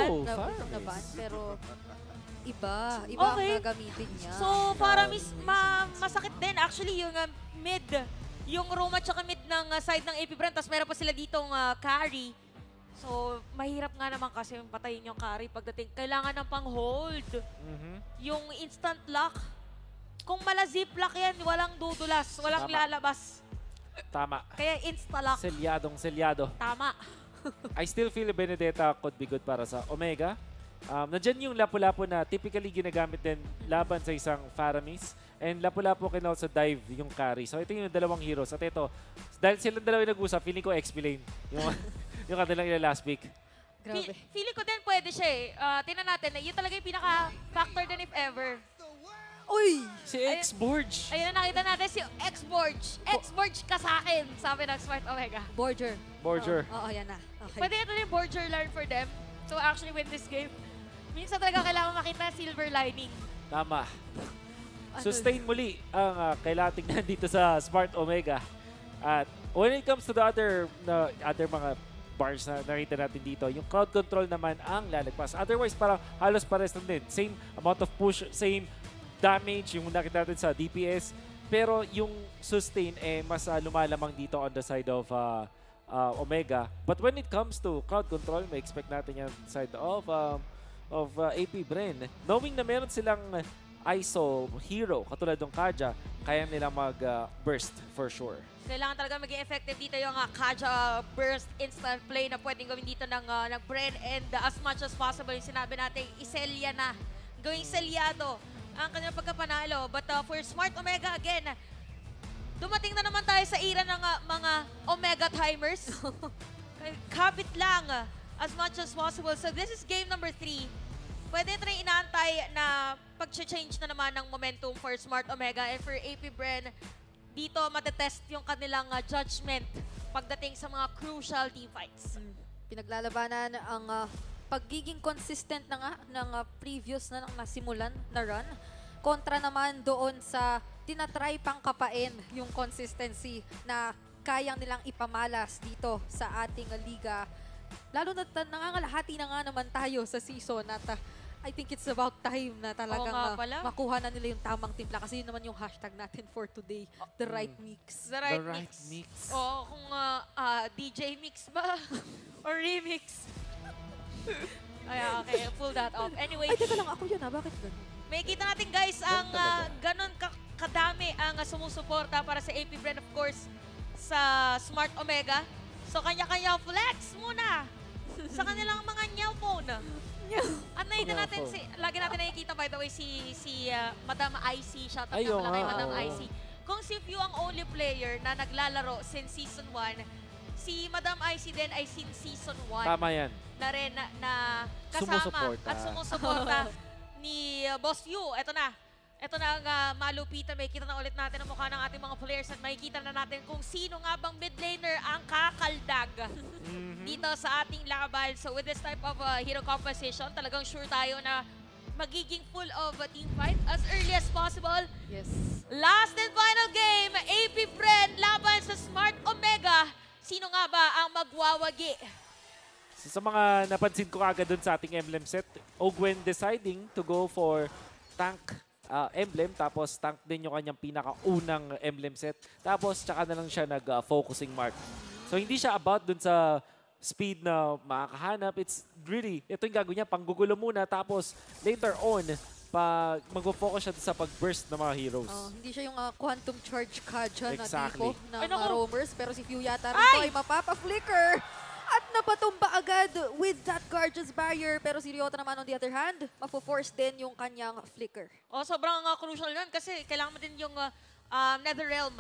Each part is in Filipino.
Oh, na Faramis. na ban, pero iba ang Okay. gagamitin niya. So, para masakit din. Actually, yung mid, yung Roma tsaka mid ng side ng AP Brand, tapos meron pa sila ditong carry. So, mahirap nga naman kasi yung patayin yung carry pagdating. Kailangan ng pang-hold. Yung instant lock. Kung mala-zip lock yan, walang dudulas, walang Tama. lalabas. Tama. Kaya insta-lock. Selyadong-selyado. Tama. I still feel Benedetta could be good para sa Omega. Nandyan yung Lapu-Lapu na typically ginagamit din laban sa isang Faramis. And Lapu-Lapu can also dive yung carry. So ito yung dalawang heroes. At ito, dahil silang dalawa nag-usap, feeling ko XP lane. Yung kanilang last pick. Grabe. Feeling ko din pwede siya eh. Tingnan natin, yun talaga yung pinaka-factor din if ever. Uy! Si X-Borge. Ayun na nakita natin si X-Borge. X-Borge ka sa akin, sabi ng Smart Omega. Borger. Borger. Oo, yan na. Okay. Pwede ito yung Borger learn for them to actually win this game. Minsan talaga kailangan makita silver lining. Tama. Sustain muli ang kailangan tingnan dito sa Smart Omega. At when it comes to the other mga bars na nakita natin dito, yung crowd control naman ang lalagpas. Otherwise, parang halos pares lang din. Same amount of push, same damage yung nakita natin sa DPS. Pero yung sustain, mas lumalamang dito on the side of Omega. But when it comes to crowd control, may expect natin yan side of AP Bren. Knowing na meron silang ISO hero, katulad ng Kaja, kaya nilang mag-burst for sure. Kailangan talaga maging effective dito yung Kaja burst instant play na pwedeng gawin dito ng Bren. And as much as possible, yung sinabi natin, iselya na. Gawing selyado ang kanyang pagkapanalo. But for Smart Omega, again, dumating na naman tayo sa era ng mga Omega timers. Kapit lang as much as possible. So this is game number 3. Pwede ito na inaantay na pag-change na naman ng momentum for Smart Omega and for AP Bren. Dito matetest yung kanilang judgment pagdating sa mga crucial team fights. Pinaglalabanan ang pagiging consistent na nga ng previous na nasimulan na run. Kontra naman doon sa tinatry pang kapain yung consistency na kayang nilang ipamalas dito sa ating liga. Lalo na nangangalahati na nga naman tayo sa season at I think it's about time na talagang makuha na nila yung tamang timpla kasi yun naman yung hashtag natin for today, the right mix. The right mix. Oo, kung DJ mix ba or remix. Ay, okay, pull that off. Anyway, Ay, teka lang, ako yun ha, bakit ganun? may kita natin guys ang ganon kadami ang sumusuporta para sa AP Bren, of course, sa Smart Omega. So, kanya-kanya flex muna sa kanilang mga nyaw phone. At nakita natin, lagi natin nakikita by the way si Madam IC. Shoutout na pala kay Madam IC. Kung si Few ang only player na naglalaro since Season 1, si Madam IC din ay since Season 1. Tama yan. Na rin na kasama at sumusuporta ni Boss Few. Ito na. Ito na ang malupitan. May kita na ulit natin ang mukha ng ating mga players at makikita na natin kung sino nga bang mid laner ang kakaldag dito sa ating laban. So with this type of hero composition, talagang sure tayo na magiging full of team fight as early as possible. Yes. Last and final game, AP Bren laban sa Smart Omega. Sino nga ba ang magwawagi? Sa mga napansin ko agad dun sa ating emblem set, Ogwen deciding to go for tank emblem, tapos tank din yung kanyang pinakaunang emblem set. Tapos tsaka na lang siya nag-focusing mark. So hindi siya about dun sa speed na makakahanap. It's really, ito yung gagawin niya, panggugulo muna. Tapos later on, pag mag-focus siya sa pag-burst ng mga heroes. Hindi siya yung quantum charge Kaja na Exactly. tipo ng roamers. Pero si Few yata rin ay mapapa-flicker. At napatumba agad with that Guardian's Barrier. Pero si Ryota naman on the other hand, mapo-force din yung kanyang flicker. Sobrang crucial yun kasi kailangan mo din yung Netherrealm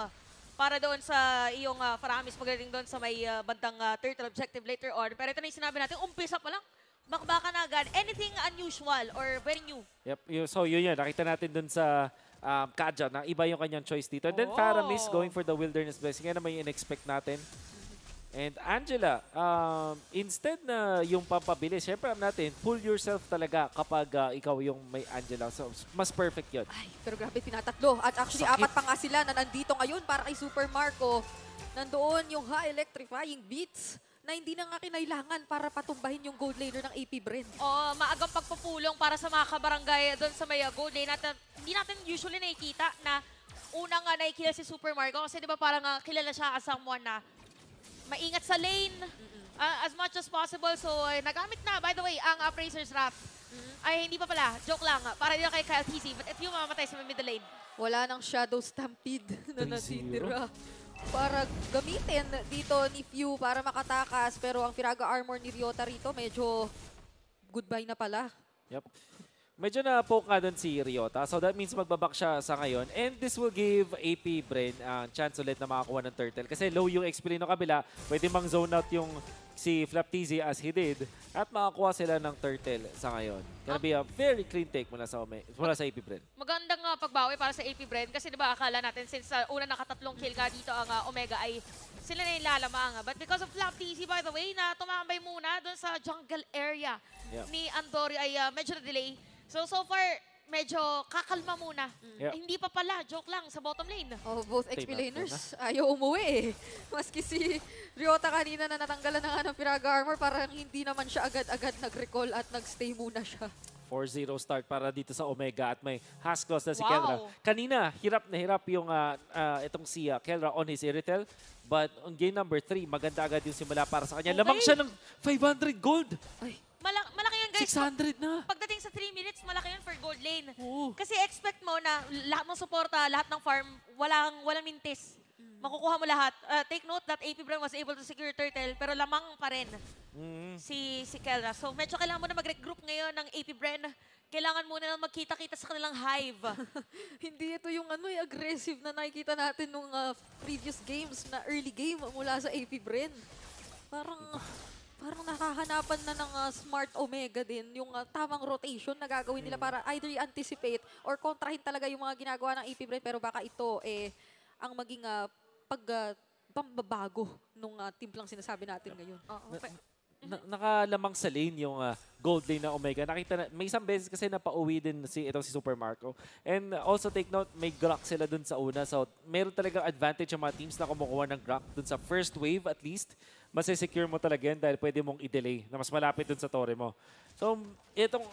para doon sa iyong Faramis pagdating doon sa may bandang turtle objective later on. Pero ito na yung sinabi natin, umpisa pa lang, bakbaka na agad. Anything unusual or very new? Yep, so yun yan. Nakita natin dun sa Kaja na iba yung kanyang choice dito. And then Faramis going for the Wilderness Blessing. Yan naman yung in-expect natin. And Angela, instead na yung pampabilis, syempre natin, pull yourself talaga kapag ikaw yung may Angela. So, mas perfect yun. Ay, pero grabe, tinatatlo. At actually, apat pa nga sila na nandito ngayon para kay Super Marco. Nandoon yung high electrifying beats na hindi na nga kinailangan para patumbahin yung gold laner ng AP Bren. Maagang pagpupulong para sa mga kabarangay doon sa may gold lane. At hindi natin usually nakikita na unang nakikita si Super Marco kasi di ba parang kilala siya as someone na maingat sa lane as much as possible. So nagamit na, by the way, ang Appraiser's Wrath. Ay, hindi pa pala. Joke lang. Para din kay Kyle TZ. But if you mamatay sa middle lane. Wala nang Shadow Stampede na 3-0. natitira para gamitin dito ni Few para makatakas. Pero ang Firaga armor ni Ryota rito, medyo goodbye na pala. Yep. Medyo na-poke nga doon si Ryota. So that means magbaback siya sa ngayon. And this will give AP Bren ang chance ulit na makakuha ng turtle. Kasi low yung XP ng kabila. Pwede mang zone out yung si Flaptizi as he did. At makakuha sila ng turtle sa ngayon. Gonna be a very clean take mula sa AP Bren. Magandang pagbawi para sa AP Bren kasi di ba akala natin since una nakatatlong kill ka dito ang Omega ay sila na yung lalamang. But because of Flaptizi, by the way, na tumambay muna doon sa jungle area ni Andori ay medyo na-delay. So far, medyo kakalma muna. Yeah. Ay, hindi pa pala, joke lang, sa bottom lane. Both XP laners, ayaw umuwi eh. Maski si Ryota kanina na natanggalan na nga ng Firaga armor, parang hindi naman siya agad-agad nag-recall at nag-stay muna siya. 4-0 start para dito sa Omega at may Haskell's na si Wow. Kelra. Kanina, hirap na hirap yung itong si Kelra on his Irritel. But on game number 3, maganda agad yung simula para sa kanya. Okay. Lamang siya ng 500 gold. Ay, Malaki yan, guys. 600 na. Pagdating sa 3 minutes, malaki yan for gold lane. Oo. Kasi expect mo na lahat ng suporta, lahat ng farm, walang mintis. Makukuha mo lahat. Take note that AP Bren was able to secure turtle, pero lamang pa rin si Kelra. So medyo kailangan mo na mag-regroup ngayon ng AP Bren. Kailangan muna na magkita-kita sa kanilang hive. hindi ito yung aggressive na nakikita natin nung previous games na early game mula sa AP Bren. Parang nakahanapan na ng smart Omega din yung tamang rotation na gagawin nila para either i-anticipate or kontrahin talaga yung mga ginagawa ng AP Bren. Pero baka ito ang maging pambabago nung timplang sinasabi natin ngayon. Nakalamang sa lane yung gold lane na Omega. Nakita na, may isang beses kasi napauwi din itong si Super Marco. And also take note, may Grok sila dun sa una. So meron talagang advantage ang mga teams na kumukuha ng Grok dun sa first wave at least. Masisecure mo talaga yan dahil pwede mong i-delay na mas malapit dun sa torre mo. So itong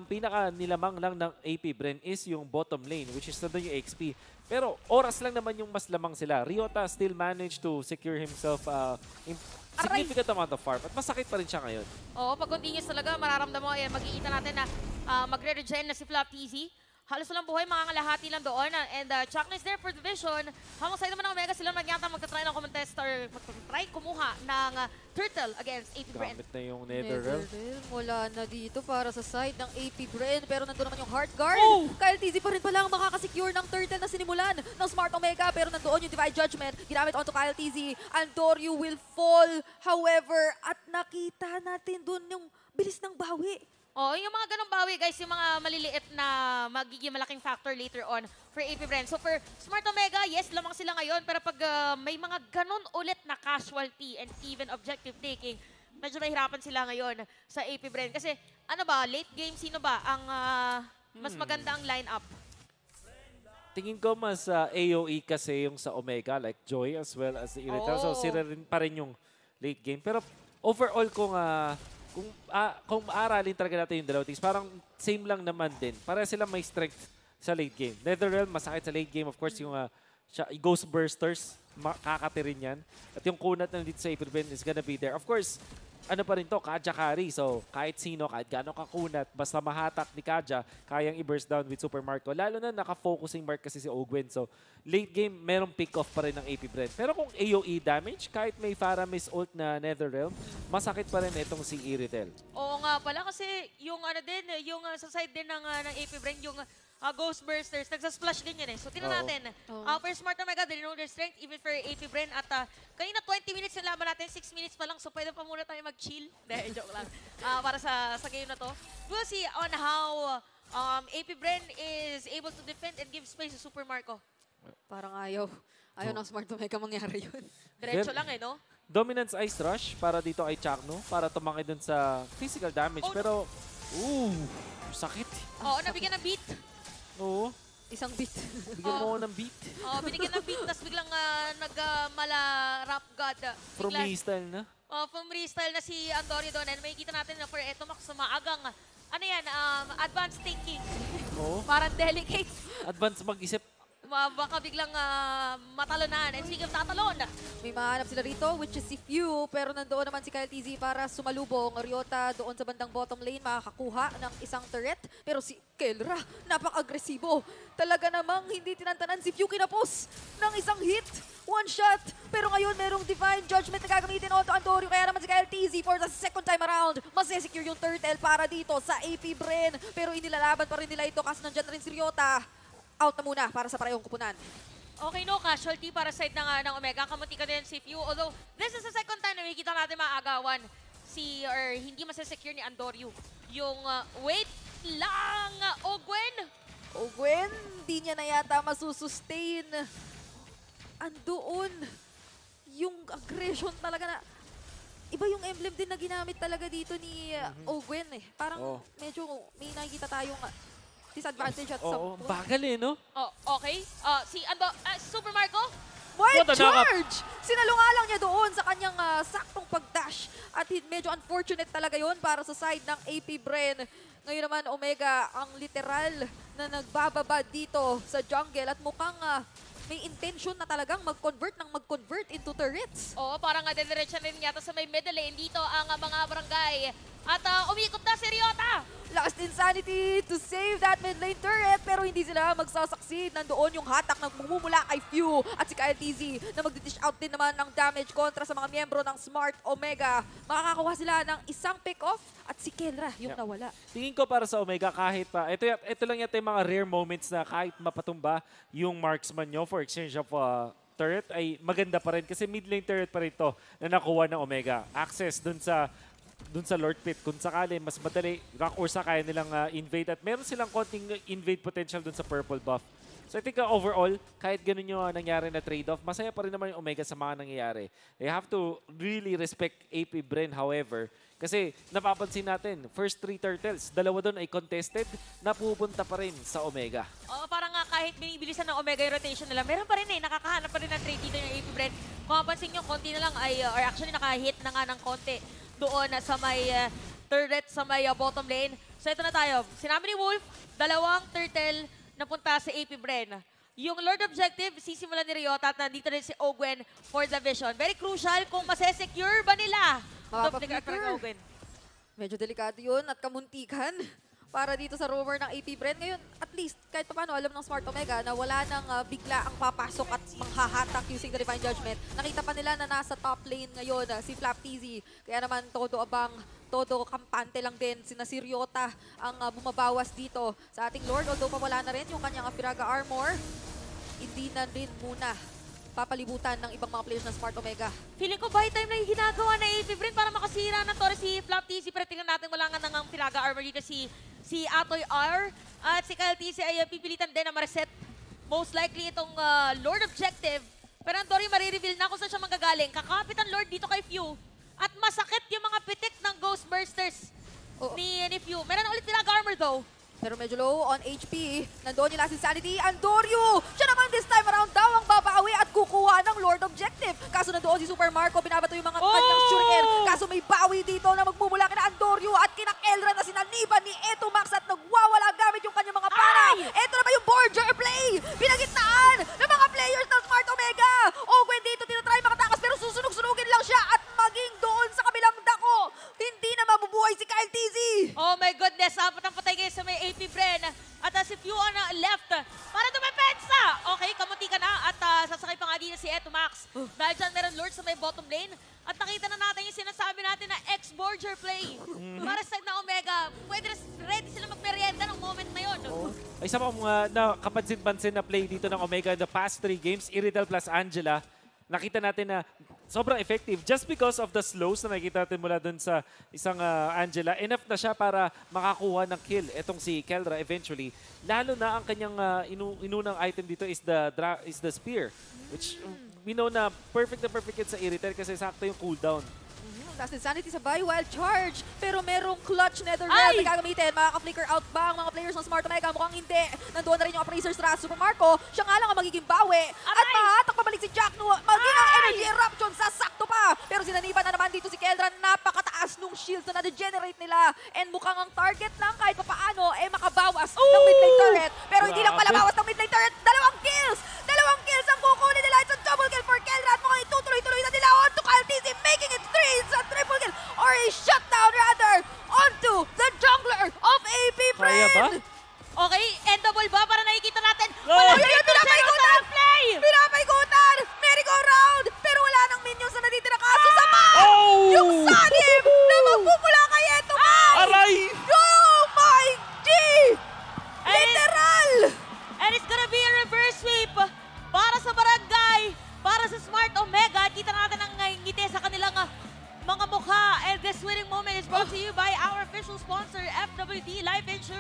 pinaka-nilamang lang ng AP Bren is yung bottom lane which is nandun yung XP. Pero oras lang naman yung mas lamang sila. Ryota still managed to secure himself significant amount of farm. At masakit pa rin siya ngayon. Oo, pag continuous talaga, mararamdaman mo, magkikita natin na magre-regen na si Flaptizi. Halos walang buhay, mga kalahati lang doon. And Chuckna is there for the vision. Habang side naman ng Omega, sila nagyata magtatry ng contest or magtatry kumuha ng turtle against AP Bren. Gamit na yung Netherrealm. Wala na dito para sa side ng AP Bren. Pero nandun naman yung Heart Guard. Oh! Kyle TZ pa rin pala ang makakasecure ng turtle na sinimulan ng Smart Omega. Pero nandoon yung Divine Judgment. Ginamit onto Kyle TZ. Andoryu will fall. However, at nakita natin dun yung bilis ng bawi. Oh, yung mga ganong bawi, guys, yung mga maliliit na magiging malaking factor later on for AP Bren. So for Smart Omega, yes, lamang sila ngayon. Pero pag may mga ganon ulit na casualty and even objective taking, medyo mahirapan sila ngayon sa AP Bren. Kasi ano ba, late game, sino ba ang mas maganda ang lineup? Tingin ko mas AOE kasi yung sa Omega, like Joy as well as the Irrital. So sila rin pa rin yung late game. Pero overall kung maaralin talaga natin yung dalawang teams, parang same lang naman din. Para sila may strength sa late game. Netherrealm, masakit sa late game. Of course, yung Ghost Bursters, makakatirin yan. At yung kunat na dito sa AP Bren is gonna be there. Of course, ano pa rin to, Kaja carry. So, kahit sino, kahit gano'ng kakunat, basta mahatak ni Kaja, kayang i-burst down with Super Marco. Lalo na naka-focusing mark kasi si Ogwen. So, late game, merong pick-off pa rin ng AP Bren. Pero kung AOE damage, kahit may Faramis ult na Netherrealm, masakit pa rin itong si Irritel. Oo nga pala kasi yung yung sa side din ng AP Bren, yung Ghost Bursters, nagsasplash din yun eh. So, tinan natin. For Smart Omega, they know their strength even for AP Bren. At kanina 20 minutes yung laban natin, 6 minutes pa lang. So, pwede pa muna tayo mag-chill. Dahil, joke lang. Para sa game na to. We'll see on how AP Bren is able to defend and give space to Super Marco. Parang ayaw ng Smart Omega mangyari yun. Diretso lang eh, no? Dominance Ice Rush para dito kay Chakno, para tumangay dun sa physical damage. Pero, sakit. Oo, nabigyan ng beat. Oo. Isang beat. Bigyan mo ako ng beat. Binigyan ng beat, tapos biglang nag-mala rap god. From me style na. From freestyle na si Andorio doon. And makikita natin na for Etomax sa maagang, advanced thinking. Oo. Parang delicate. Advance mag-isip. Baka biglang matalunan. And speaking of tatalon, May mahanap sila rito, which is si Few, pero nandoon naman si Kyle TZ para sumalubong. Ryota doon sa bandang bottom lane, makakakuha ng isang turret. Pero si Kelra, napaka-agresibo. Talaga namang hindi tinantanan si Few kinapos ng isang hit. One shot. Pero ngayon, merong Divine Judgment na gagamitin Otto Andorio. Kaya naman si Kyle TZ for the second time around. Masesecure yung turtle para dito sa AP Bren. Pero inilalaban pa rin nila ito kasi nandyan na rin si Ryota. Out na muna para sa parehong kupunan. okay, no casualty para side ng Omega. Kamunti ka din si Few. Although, this is the second time na makikita natin maagawan or hindi masasecure ni Andorio. Yung, wait lang, Ogwen. Gwen, hindi niya na yata masusustain. Andoon yung aggression talaga na iba yung emblem din na ginamit talaga dito ni Ogwen eh. Parang medyo may nakikita tayong disadvantage at Oo, some point. bagal eh, no? Oh, okay. Super Marco? Wild What a knock-up. charge! Sinalungalang niya doon sa kanyang saktong pagdash. At medyo unfortunate talaga yon para sa side ng AP Bren. Ngayon naman, Omega ang literal na nagbababa dito sa jungle. At mukhang may intention na talagang mag-convert into turrets. Oo, parang dediretso rin yata sa may middle lane dito ang mga barangay. At umikot na si Ryota. Last Insanity to save that mid lane turret, pero hindi sila magsasucceed. Nandoon yung hatak na mumumula kay Few at si Kyle TZ na magdi-dish out din naman ng damage kontra sa mga miyembro ng Smart Omega. Makakakuha sila ng isang pick-off at si Kelra yung nawala. Tingin ko para sa Omega kahit pa, ito lang yata yung mga rare moments na kahit mapatumba yung marksman nyo for exchange of turret ay maganda pa rin kasi mid lane turret pa rin to na nakuha ng Omega. Access dun sa Lord Pit. Kung sakali, mas madali, Rock Ursa kaya nilang invade at meron silang konting invade potential dun sa purple buff. So I think overall, kahit ganun yung nangyari na trade-off, masaya pa rin naman yung Omega sa mga nangyayari. They have to really respect AP Bren, however, kasi napapansin natin, first 3 turtles, dalawa doon ay contested, napupunta pa rin sa Omega. Oo, parang nga kahit binibilisan ng Omega yung rotation nila, meron pa rin nakakahanap pa rin ng trade dito yung AP Bren. Kung mapansin nyo, konti na lang or actually nakahit na nga ng konti doon sa may turret, sa may bottom lane. So ito na tayo. Sinabi ni Wolf, 2 turtle napunta sa AP Bren. Yung Lord Objective, sisimulan ni Ryota at nandito rin si Ogwen for the vision. Very crucial kung masesecure ba nila. Mapapa-flicker. Medyo delikado yun at kamuntikan para dito sa rover ng AP Bren. Ngayon, at least, kahit pa paano, alam ng Smart Omega na wala nang bigla ang papasok at manghahatak using the Divine Judgment. Nakita pa nila na nasa top lane ngayon si Flap TZ. Kaya naman, todo kampante lang din. Sina si Ryota ang bumabawas dito sa ating Lord. Although pawala na rin yung kanyang Firaga Armor, hindi na rin muna papalibutan ng ibang mga players ng Smart Omega. Feeling ko by time na yung ginagawa na AP Bren para makasira ng Torres si Flap TZ. Pero tingnan natin, wala nga nang Firaga Armor dito si Atoy R. At si Kyle TZ ay pipilitan din na ma-reset. Most likely itong Lord Objective. Pero ang Dory marireveal na kung saan siya manggagaling. Kakapit ang Lord dito kay Few. At masakit yung mga pitik ng Ghost Bursters ni Few. Meron na ulit Firaga Armor though. Pero medyo low on HP. Nandoon yung Last Insanity. Andorio! Siya naman this time around daw ang babawi at kukuha ng Lord Objective. Kaso nandoon si Super Marco. Binabato yung mga kanyang shuriken. Kaso may bawi dito na magmumula kina Andorio at kina Kelra na sinaniban ni Etomax at nagwawala gamit yung kanyang mga pana. Ito na ba yung Borger play? Pinagitnaan ng mga players ng Smart Omega. Ogwen dito tinatry makatakas pero susunog-sunugin lang siya at maging doon sa kabilang dako. Hindi na mabubuhay si Kyle TZ. Oh my goodness, apat ang patay kayo sa may AP Bren. At si Few on left para dumepensa. Okay, kamunti ka na at sasakay pa nga dito si Etomax. Dahil dyan meron Lord sa may bottom lane. At nakita na natin yung sinasabi natin na ex-Borger play. Para sa na Omega, ready sila magmerienda ng moment na yun. Ay isa pang na kapansin-pansin na play dito ng Omega in the past 3 games, Iridel plus Angela, nakita natin na sobrang effective just because of the slows na nakikita natin mula dun sa isang Angela. Enough na siya para makakuha ng kill etong si Kelra eventually. Lalo na ang kanyang inunang item dito is the spear, which we know na perfect yun sa Irritel kasi sakto yung cooldown. Last Insanity sabay, wild charge. Pero merong clutch nether Ay! realm na gagamitin. Makaka-flicker out ba ang mga players ng Smart Omega? Mukhang hindi. Nandoon na rin yung Appraiser's Wrath. Super Marco, siya nga lang ang magiging bawi. At Aray! mahatak pabalik si Jack No. Maging ang Ay! energy eruption, sasakto pa. Pero sinaniban na naman dito si Keldra. Napakataas nung shields na na-degenerate nila. And mukhang ang target lang kahit papaano makabawas ng mid lane turret. Pero hindi lang pala Grabe. bawas ng mid lane turret. Dalawang kills! Dalawang kills ang kukunin nila. It's a double kill for Keldra. At mukhang itutuloy-tuloy na nila on to Kyle TC, making it 3. It's a triple kill or a shutdown rather onto the jungler of AP Kaya ba? Friend. Okay, endable ba para nakikita natin? Go! Wala Ay, dito pinapaikutan! sa play! Pinapaikutan! Merry-go-round! Pero wala nang minions na natitira kaso sa Oh! yung Sanim na magpupula kay Eto Mai! Aray! Oh my G! And- Literal! And it's gonna be a reverse sweep para sa Barangay, para sa Smart Omega. Kita natin ang ngiti sa kanilang mga mukha. And this winning moment is brought to you by our official sponsor, FWD Life Insurance.